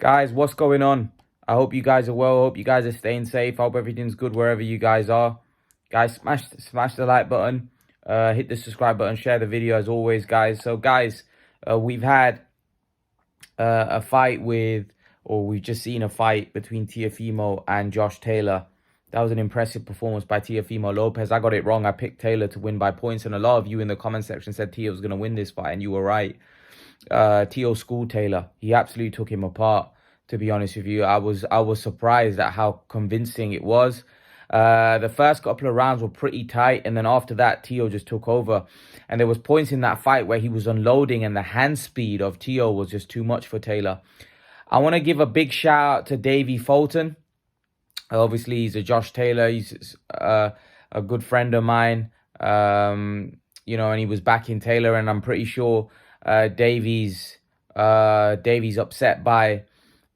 Guys, what's going on? I hope you guys are well. I hope you guys are staying safe. I hope everything's good wherever you guys are. Guys, smash the like button. Hit the subscribe button. Share the video as always, guys. So, guys, we've had a fight we've just seen a fight between Teofimo and Josh Taylor. That was an impressive performance by Teofimo Lopez. I got it wrong. I picked Taylor to win by points, and a lot of you in the comment section said Teo was going to win this fight, and you were right. Teo schooled Taylor. He absolutely took him apart. To be honest with you, I was surprised at how convincing it was. The first couple of rounds were pretty tight, and then after that, Teo just took over. And there was points in that fight where he was unloading, and the hand speed of Teo was just too much for Taylor. I want to give a big shout out to Davey Fulton. Obviously, he's a Josh Taylor. He's a good friend of mine. And he was backing Taylor, and I'm pretty sure Davey's upset by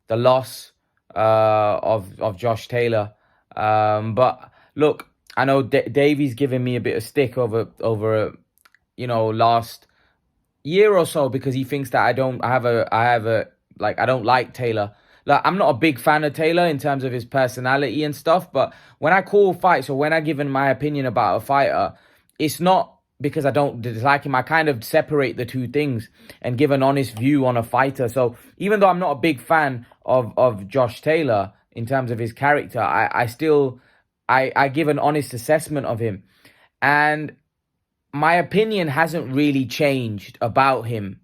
the loss of Josh Taylor. But look, I know Davey's given me a bit of stick over last year or so because he thinks that I don't like Taylor. Like, I'm not a big fan of Taylor in terms of his personality and stuff, but when I call fights or when I give my opinion about a fighter, it's not because I don't dislike him. I kind of separate the two things and give an honest view on a fighter. So even though I'm not a big fan of Josh Taylor in terms of his character, I still give an honest assessment of him. And my opinion hasn't really changed about him.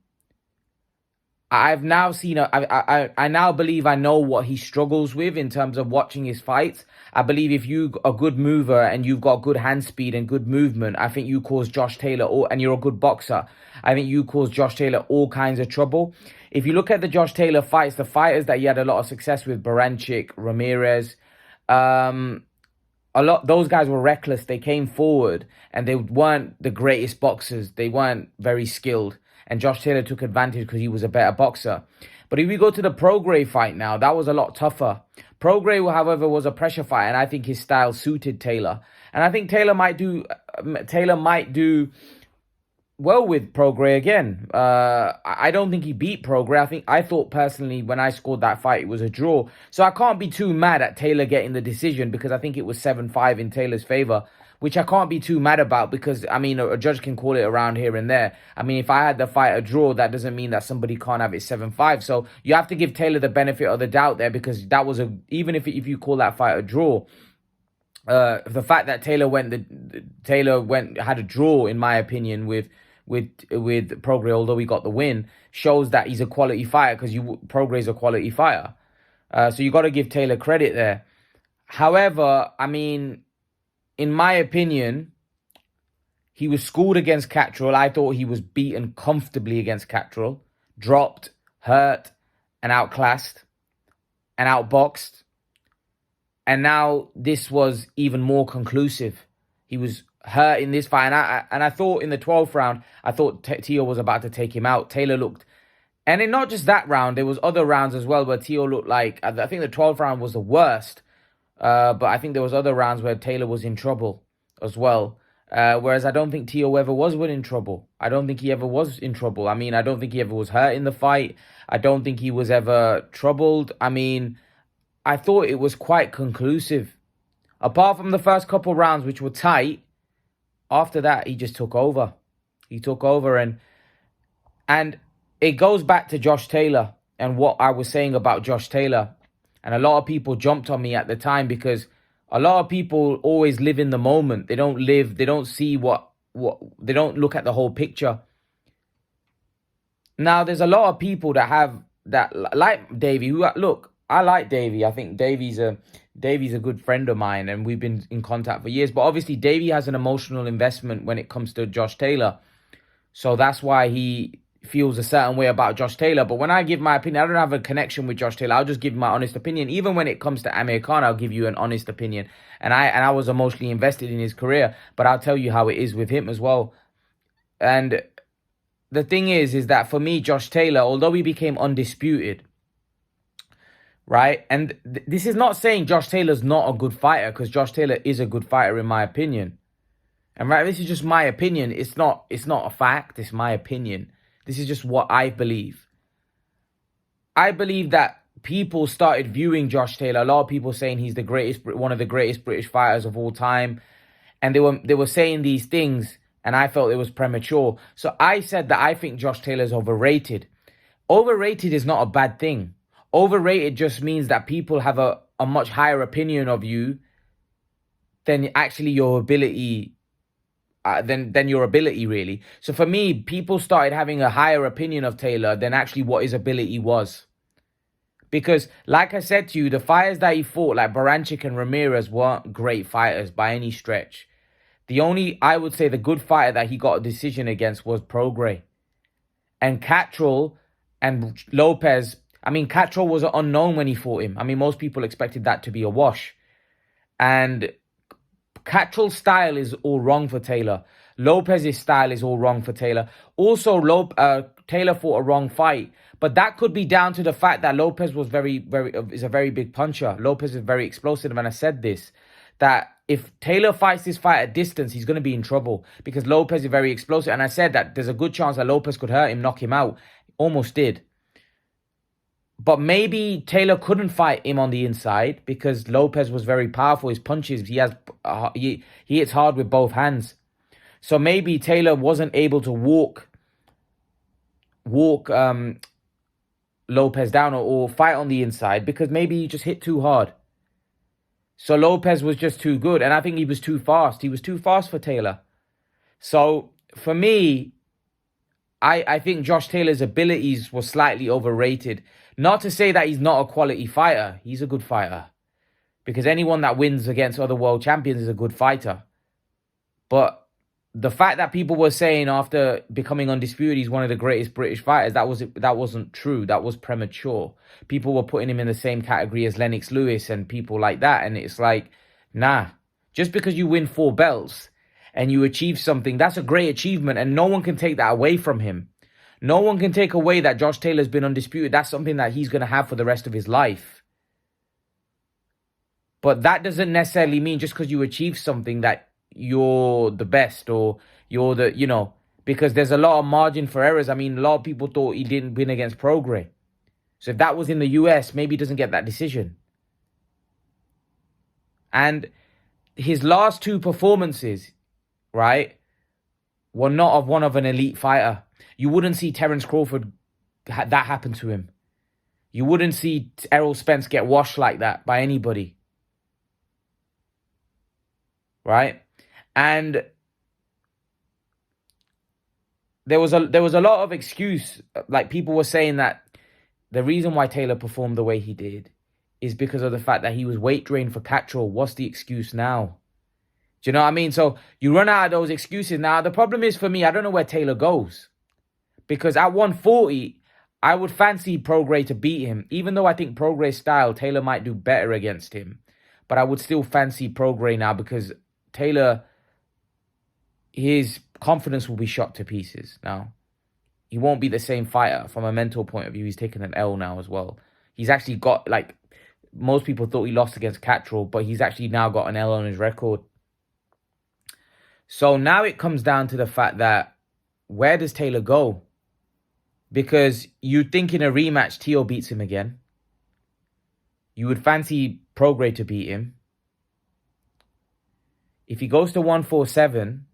I've now seen I now believe I know what he struggles with in terms of watching his fights. I believe if you're a good mover and you've got good hand speed and good movement, I think you cause Josh Taylor, and you're a good boxer, I think you cause Josh Taylor all kinds of trouble. If you look at the Josh Taylor fights, the fighters that he had a lot of success with, Baranchik, Ramirez, those guys were reckless. They came forward and they weren't the greatest boxers. They weren't very skilled. And Josh Taylor took advantage because he was a better boxer. But if we go to the Prograis fight now, that was a lot tougher. Prograis, however, was a pressure fight, and I think his style suited Taylor. And I think Taylor might do well with Prograis again. I don't think he beat Prograis. I thought personally when I scored that fight, it was a draw. So I can't be too mad at Taylor getting the decision because I think it was 7-5 in Taylor's favor, which I can't be too mad about because, I mean, a judge can call it around here and there. I mean, if I had the fight a draw, that doesn't mean that somebody can't have it 7-5. So you have to give Taylor the benefit of the doubt there because that was even if you call that fight a draw, the fact that Taylor had a draw, in my opinion, with Prograis, although he got the win, shows that he's a quality fighter because Prograis is a quality fighter. So you got to give Taylor credit there. However, I mean, in my opinion, he was schooled against Catterall. I thought he was beaten comfortably against Catterall, dropped, hurt, and outclassed, and outboxed. And now this was even more conclusive. He was hurt in this fight. And I thought in the 12th round, I thought Teo was about to take him out. Taylor looked... And in not just that round, there was other rounds as well where Teo looked like... I think the 12th round was the worst. But I think there was other rounds where Taylor was in trouble as well. Whereas I don't think Teo ever was in trouble. I don't think he ever was in trouble. I mean, I don't think he ever was hurt in the fight. I don't think he was ever troubled. I mean, I thought it was quite conclusive. Apart from the first couple rounds, which were tight, after that, he just took over. He took over and it goes back to Josh Taylor and what I was saying about Josh Taylor. And a lot of people jumped on me at the time because a lot of people always live in the moment. They don't see they don't look at the whole picture. Now, there's a lot of people that like Davey. Look, I like Davey. I think Davey's a good friend of mine and we've been in contact for years. But obviously, Davey has an emotional investment when it comes to Josh Taylor. So that's why he feels a certain way about Josh Taylor. But when I give my opinion, I don't have a connection with Josh Taylor. I'll just give my honest opinion. Even when it comes to Amir Khan, I'll give you an honest opinion. And I was emotionally invested in his career, but I'll tell you how it is with him as well. And the thing is that for me, Josh Taylor, although he became undisputed, right? And this is not saying Josh Taylor's not a good fighter, because Josh Taylor is a good fighter in my opinion. And right, this is just my opinion. It's not a fact. It's my opinion. This is just what I believe. I believe that people started viewing Josh Taylor. A lot of people saying he's one of the greatest British fighters of all time, and they were saying these things, and I felt it was premature. So I said that I think Josh Taylor's overrated. Overrated is not a bad thing. Overrated just means that people have a much higher opinion of you than actually your ability, than your ability really. So for me, people started having a higher opinion of Taylor than actually what his ability was. Because, like I said to you, the fighters that he fought, like Baranchik and Ramirez, weren't great fighters by any stretch. The only, I would say, the good fighter that he got a decision against was Prograis. And Catrol and Lopez, I mean, Catrol was unknown when he fought him. I mean, most people expected that to be a wash. And Catrol's style is all wrong for Taylor. Lopez's style is all wrong for Taylor. Also, Taylor fought a wrong fight. But that could be down to the fact that Lopez was is a very big puncher. Lopez is very explosive, and I said this, that if Taylor fights this fight at distance, he's going to be in trouble because Lopez is very explosive. And I said that there's a good chance that Lopez could hurt him, knock him out. Almost did. But maybe Taylor couldn't fight him on the inside because Lopez was very powerful. His punches, he hits hard with both hands. So maybe Taylor wasn't able to walk Lopez down or fight on the inside because maybe he just hit too hard. So Lopez was just too good. And I think he was too fast. He was too fast for Taylor. So for me, I think Josh Taylor's abilities were slightly overrated. Not to say that he's not a quality fighter. He's a good fighter. Because anyone that wins against other world champions is a good fighter. But the fact that people were saying after becoming undisputed he's one of the greatest British fighters, that wasn't true. That was premature. People were putting him in the same category as Lennox Lewis and people like that. And it's like, nah. Just because you win 4 belts and you achieve something, that's a great achievement. And no one can take that away from him. No one can take away that Josh Taylor's been undisputed. That's something that he's going to have for the rest of his life. But that doesn't necessarily mean just because you achieve something that you're the best or you're the, because there's a lot of margin for errors. I mean, a lot of people thought he didn't win against Prograis. So if that was in the US, maybe he doesn't get that decision. And his last 2 performances, right, were not of one of an elite fighter. You wouldn't see Terence Crawford that happen to him. You wouldn't see Errol Spence get washed like that by anybody. Right? And there was a lot of excuse. Like people were saying that the reason why Taylor performed the way he did is because of the fact that he was weight drained for Catrol. What's the excuse now? Do you know what I mean? So you run out of those excuses. Now, the problem is for me, I don't know where Taylor goes. Because at 140, I would fancy Prograis to beat him. Even though I think Prograis' style, Taylor might do better against him. But I would still fancy Prograis now because Taylor, his confidence will be shot to pieces now. He won't be the same fighter from a mental point of view. He's taken an L now as well. He's actually got, like, most people thought he lost against Catrol, but he's actually now got an L on his record. So now it comes down to the fact that where does Taylor go? Because you'd think in a rematch, Teo beats him again. You would fancy Prograis to beat him. If he goes to 147,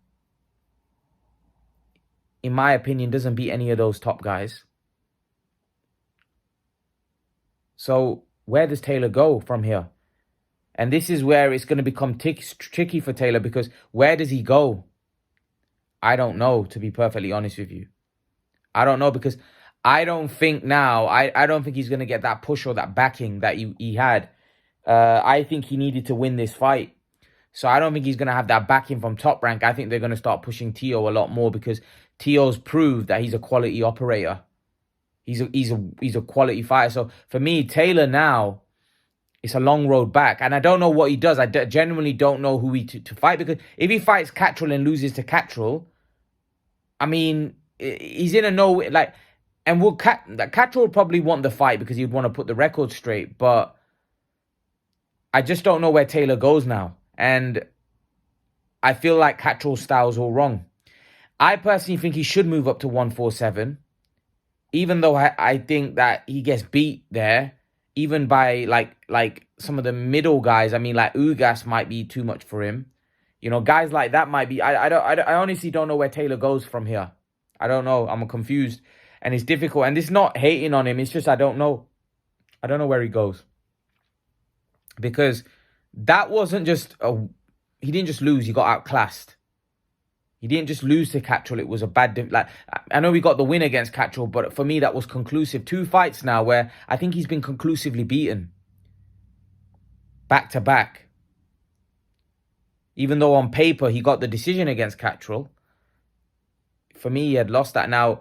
in my opinion, doesn't beat any of those top guys. So where does Taylor go from here? And this is where it's going to become tricky for Taylor because where does he go? I don't know, to be perfectly honest with you. I don't know because I don't think now, I don't think he's going to get that push or that backing that he had. I think he needed to win this fight. So I don't think he's going to have that backing from Top Rank. I think they're going to start pushing Teo a lot more because Teo's proved that he's a quality operator. He's a quality fighter. So for me, Taylor now, it's a long road back. And I don't know what he does. I genuinely don't know who to fight because if he fights Catrol and loses to Catrol, I mean, he's in a no, like, and Catrol would probably want the fight because he'd want to put the record straight. But I just don't know where Taylor goes now. And I feel like Catrol's style's all wrong. I personally think he should move up to 147. Even though I think that he gets beat there even by like some of the middle guys. I mean, like Ugas might be too much for him. You know, guys like that might be. I honestly don't know where Taylor goes from here. I don't know. I'm confused, and it's difficult. And it's not hating on him. It's just I don't know. I don't know where he goes, because that wasn't just a. He didn't just lose. He got outclassed. He didn't just lose to Cattrall. It was a bad... Like, I know we got the win against Cattrall, but for me, that was conclusive. 2 fights now where I think he's been conclusively beaten. Back to back. Even though on paper, he got the decision against Cattrall. For me, he had lost that. Now,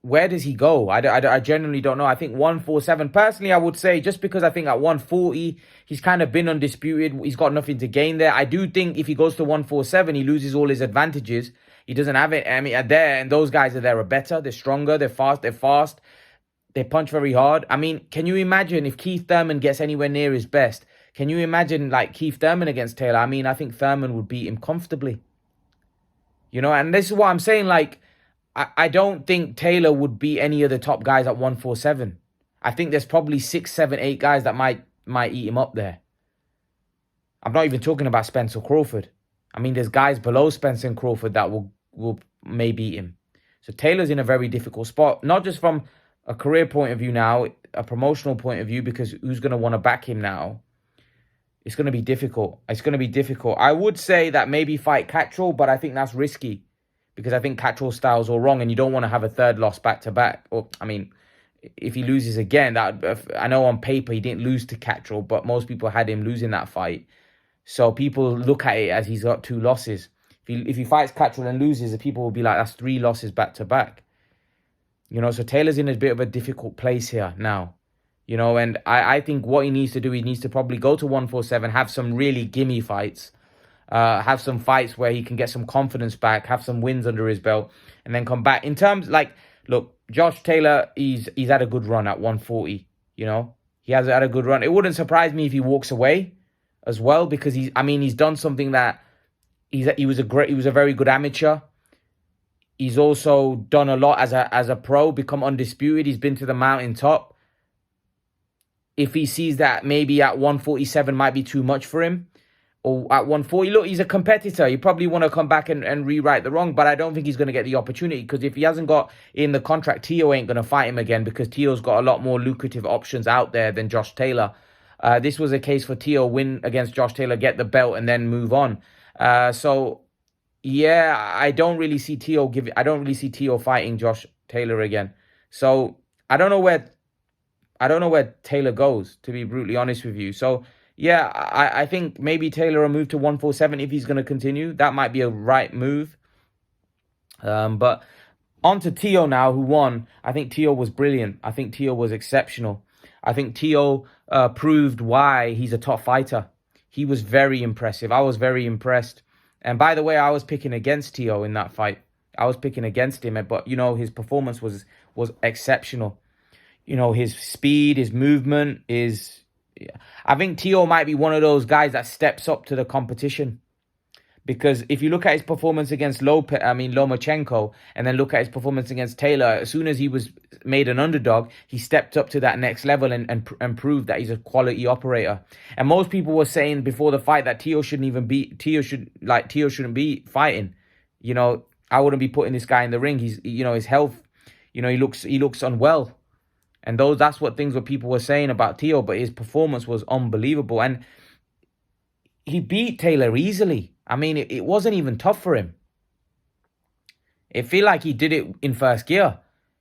where does he go? I genuinely don't know. I think 147. Personally, I would say just because I think at 140, he's kind of been undisputed. He's got nothing to gain there. I do think if he goes to 147, he loses all his advantages. He doesn't have it. I mean, there, and those guys are better. They're stronger. They're fast. They punch very hard. I mean, can you imagine if Keith Thurman gets anywhere near his best? Can you imagine like Keith Thurman against Taylor? I mean, I think Thurman would beat him comfortably. You know, and this is what I'm saying. Like, I don't think Taylor would beat any of the top guys at 147. I think there's probably 6, 7, 8 guys that might eat him up there. I'm not even talking about Spencer Crawford. I mean, there's guys below Spencer and Crawford that may beat him. So Taylor's in a very difficult spot, not just from a career point of view now, a promotional point of view, because who's going to want to back him now? It's going to be difficult. It's going to be difficult. I would say that maybe fight Cattrall, but I think that's risky, because I think Cattrall's style's all wrong, and you don't want to have a third loss back-to-back. Or, I mean, if he loses again, I know on paper he didn't lose to Cattrall, but most people had him losing that fight. So people look at it as he's got 2 losses. If he fights Cattrall and loses, the people will be like, that's 3 losses back-to-back. You know, so Taylor's in a bit of a difficult place here now. You know, and I think what he needs to do, he needs to probably go to 147, have some really gimme fights. Have some fights where he can get some confidence back, have some wins under his belt, and then come back. In terms, like, look, Josh Taylor, he's had a good run at 140, you know? He has had a good run. It wouldn't surprise me if he walks away as well, because he's done something that he was a very good amateur. He's also done a lot as a pro, become undisputed. He's been to the mountaintop. If he sees that maybe at 147 might be too much for him, or at 140, look, he's a competitor. You probably want to come back and rewrite the wrong, but I don't think he's going to get the opportunity, because if he hasn't got in the contract, Teo ain't going to fight him again, because Teo's got a lot more lucrative options out there than Josh Taylor. This was a case for Teo, win against Josh Taylor, get the belt, and then move on. So, yeah, I don't really see Teo fighting Josh Taylor again. So, I don't know where Taylor goes, to be brutally honest with you. So, yeah, I think maybe Taylor will move to 147 if he's going to continue. That might be a right move. But on to Teo now, who won. I think Teo was brilliant. I think Teo was exceptional. I think Teo proved why he's a top fighter. He was very impressive. I was very impressed. And by the way, I was picking against Teo in that fight. I was picking against him, but, you know, his performance was exceptional. You know, his speed, his movement, I think Teo might be one of those guys that steps up to the competition. Because if you look at his performance against Lomachenko, and then look at his performance against Taylor, as soon as he was made an underdog, he stepped up to that next level and proved that he's a quality operator. And most people were saying before the fight that Teo shouldn't be fighting. You know, I wouldn't be putting this guy in the ring. His health, you know, he looks unwell. And that's what people were saying about Teo, but his performance was unbelievable. And he beat Taylor easily. I mean, it wasn't even tough for him. It felt like he did it in first gear.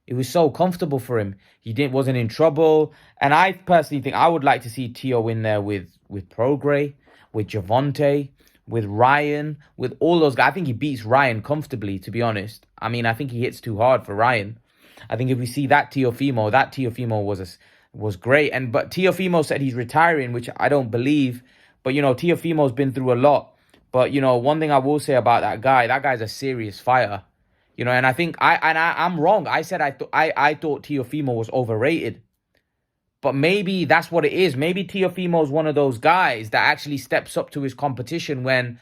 It was so comfortable for him. Wasn't in trouble. And I personally think I would like to see Teo in there with Prograis, with Gervonta, with Ryan, with all those guys. I think he beats Ryan comfortably, to be honest. I mean, I think he hits too hard for Ryan. I think if we see that Teofimo was great. But Teofimo said he's retiring, which I don't believe. But, you know, Teofimo's been through a lot. But, you know, one thing I will say about that guy's a serious fighter. You know, and I think I'm wrong. I said I thought Teofimo was overrated. But maybe that's what it is. Maybe Teofimo's one of those guys that actually steps up to his competition when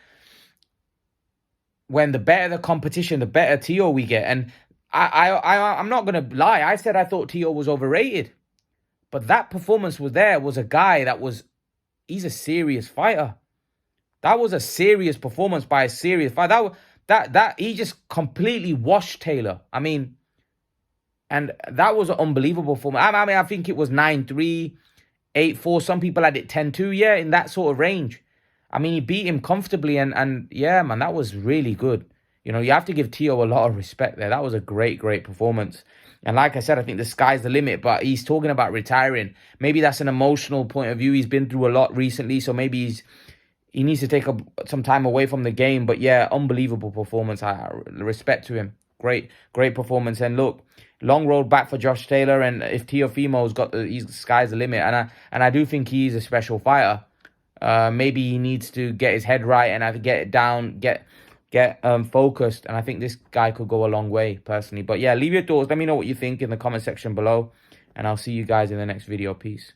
the better the competition, the better Teo we get. And I'm not going to lie. I said I thought Teo was overrated. But that performance was a guy he's a serious fighter. That was a serious performance by a serious fighter. That he just completely washed Taylor. I mean, and that was an unbelievable performance. I think it was 9-3, 8-4. Some people had it 10-2. Yeah, in that sort of range. I mean, he beat him comfortably, and yeah, man, that was really good. You know, you have to give Tio a lot of respect there. That was a great, great performance. And like I said, I think the sky's the limit, but he's talking about retiring. Maybe that's an emotional point of view. He's been through a lot recently, so maybe he needs to take some time away from the game. But yeah, unbelievable performance. I respect to him. Great, great performance. And look, long road back for Josh Taylor. And if Teofimo's got the sky's the limit, and I do think he's a special fighter. Maybe he needs to get his head right and get it down, get focused. And I think this guy could go a long way, personally. But yeah, leave your thoughts. Let me know what you think in the comment section below. And I'll see you guys in the next video. Peace.